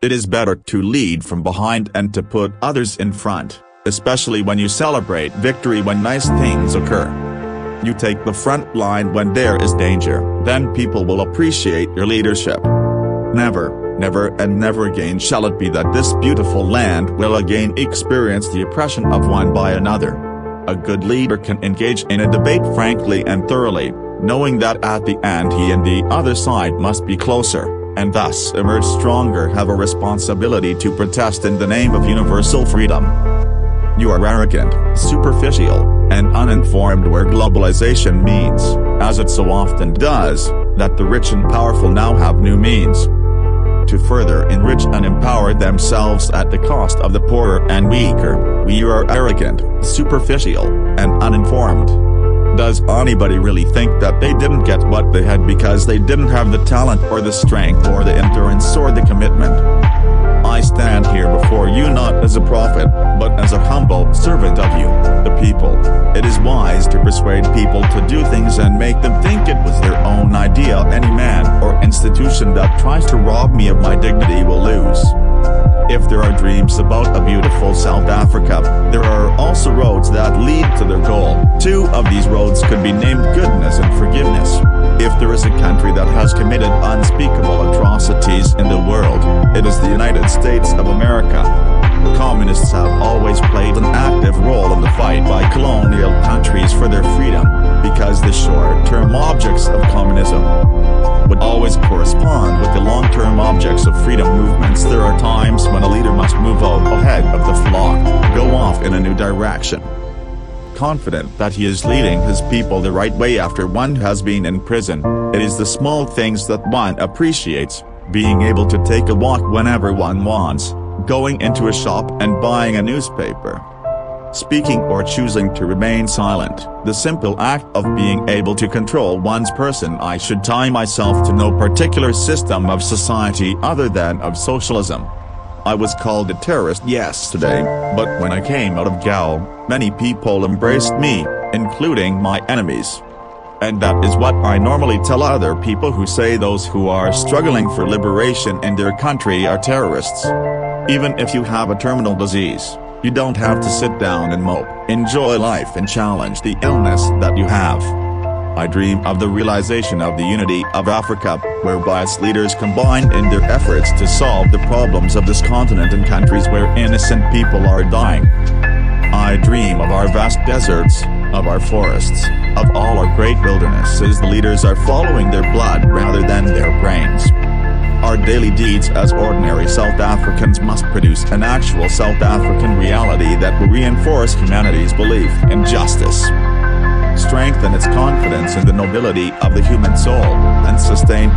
It is better to lead from behind and to put others in front, especially when you celebrate victory when nice things occur. You take the front line when there is danger, then people will appreciate your leadership. Never, never and never again shall it be that this beautiful land will again experience the oppression of one by another. A good leader can engage in a debate frankly and thoroughly, knowing that at the end he and the other side must be closer, and thus emerge stronger. Have a responsibility to protest in the name of universal freedom. You are arrogant, superficial, and uninformed where globalization means, as it so often does, that the rich and powerful now have new means to further enrich and empower themselves at the cost of the poorer and weaker. We are arrogant, superficial, and uninformed. Does anybody really think that they didn't get what they had because they didn't have the talent or the strength or the endurance or the commitment? I stand here before you not as a prophet, but as a humble servant of you, the people. It is wise to persuade people to do things and make them think it was their own idea. Any man or institution that tries to rob me of my dignity will lose. If there are dreams about a beautiful South Africa, there are also roads that lead to their goal. Two of these roads could be named goodness and forgiveness. If there is a country that has committed unspeakable atrocities in the world, it is the United States of America. Communists have always played an active role in the fight by colonial countries for their freedom, because the short-term objects of communism would always correspond with the long-term objects of freedom movements. There are times when a leader must move out ahead of the flock, go off in a new direction, confident that he is leading his people the right way after one has been in prison. It is the small things that one appreciates, being able to take a walk whenever one wants, going into a shop and buying a newspaper, speaking or choosing to remain silent, the simple act of being able to control one's person. I should tie myself to no particular system of society other than of socialism. I was called a terrorist yesterday, but when I came out of jail, many people embraced me, including my enemies. And that is what I normally tell other people who say those who are struggling for liberation in their country are terrorists. Even if you have a terminal disease, you don't have to sit down and mope. Enjoy life and challenge the illness that you have. I dream of the realization of the unity of Africa, whereby its leaders combine in their efforts to solve the problems of this continent in countries where innocent people are dying. I dream of our vast deserts, of our forests, of all our great wildernesses. The leaders are following their blood rather than their brains. Our daily deeds as ordinary South Africans must produce an actual South African reality that will reinforce humanity's belief in justice, strengthen its confidence in the nobility of the human soul, and sustain